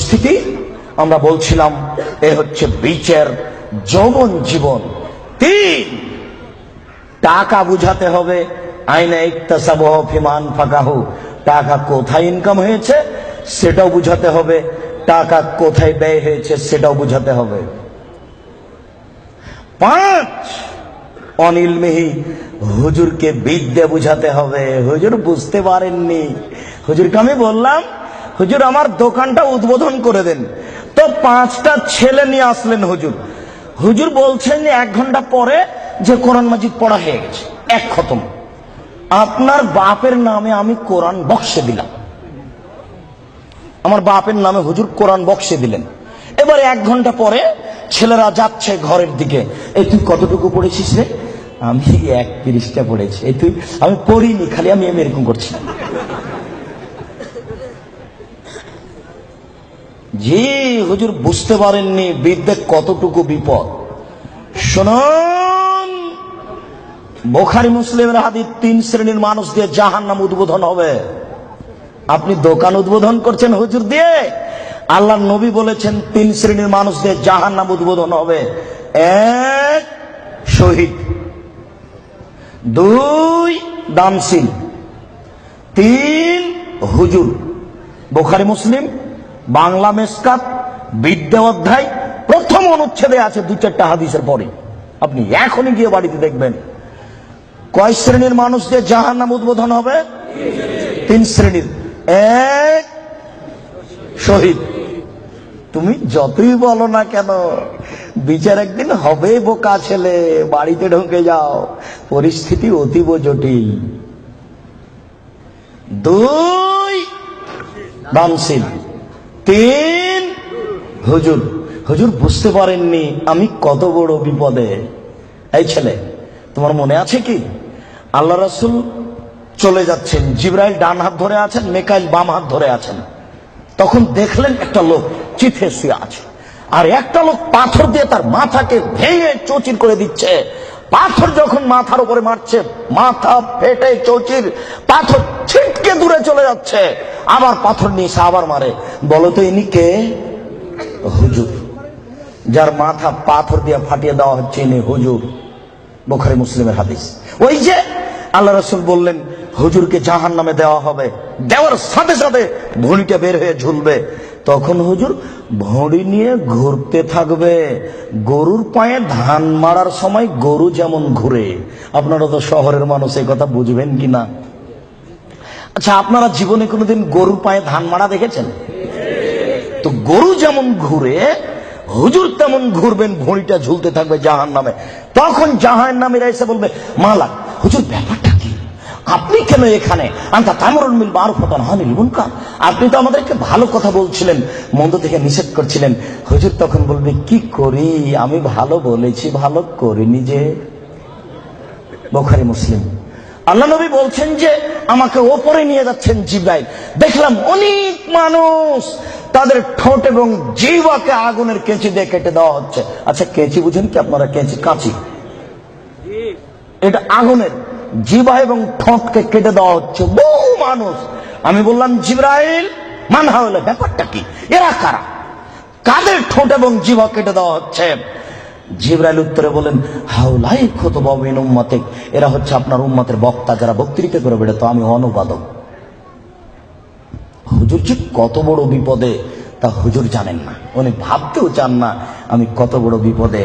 পরিস্থিতি আমরা বলছিলাম এ হচ্ছে বিচের যৌবন জীবন। 3, টাকা বুঝাতে হবে। আইনা ইকতাসাবাহু ফিমান ফাকাহু, টাকা কোথায় ইনকাম হয়েছে সেটাও বুঝাতে হবে, টাকা কোথায় ব্যয় হয়েছে সেটাও বুঝাতে হবে। 5, অনিলমিহি, হুজুরকে বিদ্যা বুঝাতে হবে। হুজুর বুঝতে পারেননি, হুজুরকে আমি বললাম হুজুর আমার দোকানটা উদ্বোধন করে দেন, তো 5টা ছেলে নিয়ে আসলেন হুজুর। হুজুর বলছেন যে 1 ঘন্টা পরে যে কোরআন মাজিদ পড়া হয়ে গেছে, 1 খতম। আপনার বাপের নামে আমি কোরআন বক্সে দিলাম, আমার বাপের নামে হুজুর কোরআন বক্সে দিলেন। এবারে 1 ঘন্টা পরে ছেলেরা যাচ্ছে ঘরের দিকে, এই তুই কতটুকু পড়েছিস রে? আমি 1 পৃষ্ঠা পড়েছি। এই তুই? আমি পড়িনি, খালি আমি এরকম করছি। জি হুজুর বুঝতে পারেননি বিদ্যে কতটুকু বিপদ। শুনুন, বুখারী মুসলিমের হাদিস, 3 শ্রেণীর মানুষ দিয়ে জাহান্নাম উদ্বোধন হবে। আপনি দোকান উদ্বোধন করছেন হুজুর দিয়ে? আল্লাহর নবী বলেছেন 3 শ্রেণীর মানুষ দিয়ে জাহান্নাম উদ্বোধন হবে। 1, শহীদ। 2, দানশীল। 3, হুজুর। বুখারী মুসলিম বাংলা মেসকাত বিদ্যা অধ্যায় প্রথম অনুচ্ছেদে আছে 2-4টা হাদিসের পরে। আপনি এখনই গিয়ে বাড়িতে দেখবেন কয় শ্রেণীর মানুষ দিয়ে জাহান্নাম উদ্বোধন হবে? 3 শ্রেণীর। 1, শহীদ। তুমি যতই বলো না কেন বিচার একদিন হবে বোকা ছেলে, বাড়িতে ঢুকে যাও, পরিস্থিতি অতীব জটিল। 2, দানশীল। 3, হুজুর। হুজুর বুঝতে পারেননি আমি কত বড় বিপদে। এই ছেলে, তোমার মনে আছে কি আল্লাহ রাসূল চলে যাচ্ছেন, জিবরাইল ডান হাত ধরে আছেন, মিকাইল বাম হাত ধরে আছেন। তখন দেখলেন একটা লোক চিথে শুয়ে আছে, আর একটা লোক পাথর দিয়ে তার মাথাকে ভেঙে চৌচির করে দিচ্ছে। পাথর যখন মাথার উপরে মারছে, মাথা ফেটে চৌচির, পাথর ছিটকে দূরে চলে যাচ্ছে। আবার পাথর নিয়ে এসে আবার মারে। বলো তো ইনি কে? হুজুর। যার মাথা পাথর দিয়ে ফাটিয়ে দেওয়া হচ্ছে ইনি হুজুর। বুখারী মুসলিমের হাদিস। ওই যে আল্লাহ রাসূল বললেন হুজুরকে জাহান্নামে দেওয়া হবে, দেওয়ার সাথে সাথে ভুঁড়িটা বের হয়ে ঝুলবে। তখন হুজুর ভুঁড়ি নিয়ে ঘুরতে থাকবে। গরুর পায়ে ধান মারার সময় গরু যেমন ঘুরে। আপনারা তো শহরের মানুষ, এই কথা বুঝবেন কিনা? আচ্ছা, আপনারা জীবনে কোনোদিন গরুর পায়ে ধান মারা দেখেছেন? তো গরু যেমন ঘুরে হুজুর তেমন ঘুরবেন, ভুঁড়িটা ঝুলতে থাকবে জাহান্নামে। তখন জাহান্নামীরা এসে বলবে, মালাক হুজুর ব্যাপারটা কি? আপনি কেন এখানে? আনতা তা'মুরুল বিল মারুফ ওয়া তানহা আনিল মুনকার। আপনি তো আমাদেরকে ভালো কথা বলছিলেন, মন্দ থেকে নিষেধ করছিলেন। হুজুর তখন বলবে, কি করি, আমি ভালো বলেছি, ভালো করিনি যে। বুখারী মুসলিম। আল্লাহ নবী বলছেন যে আমাকে ওপরে নিয়ে যাচ্ছেন জিবরাইল, দেখলাম অনেক মানুষ তাদের ঠোঁট এবং জিহ্বাকে আগুনের কেঁচি দিয়ে কেটে দেওয়া হচ্ছে। আচ্ছা, কেঁচি বুঝেন কি আপনারা? কেঁচি, কাঁচি, এটা আগুনের। জিহ্বা এবং ঠোঁটকে কেটে দেওয়া হচ্ছে বহু মানুষ। আমি বললাম, জিবরাইল মান হাওলা, ব্যাপারটা কি? এরা কারা? কাদের ঠোঁট এবং জিহ্বা কেটে দেওয়া হচ্ছে? জিবরাইল উত্তরে বলেন, হাউলাই খুতবা মিন উম্মতিক, এরা হচ্ছে আপনার উম্মতের বক্তা, যারা বক্তৃতা করে বেড়াতো, আমি অনুবাদক। হুজুর যে কত বড় বিপদে তা হুজুর জানেন না, উনি ভাবতেও চান না আমি কত বড় বিপদে।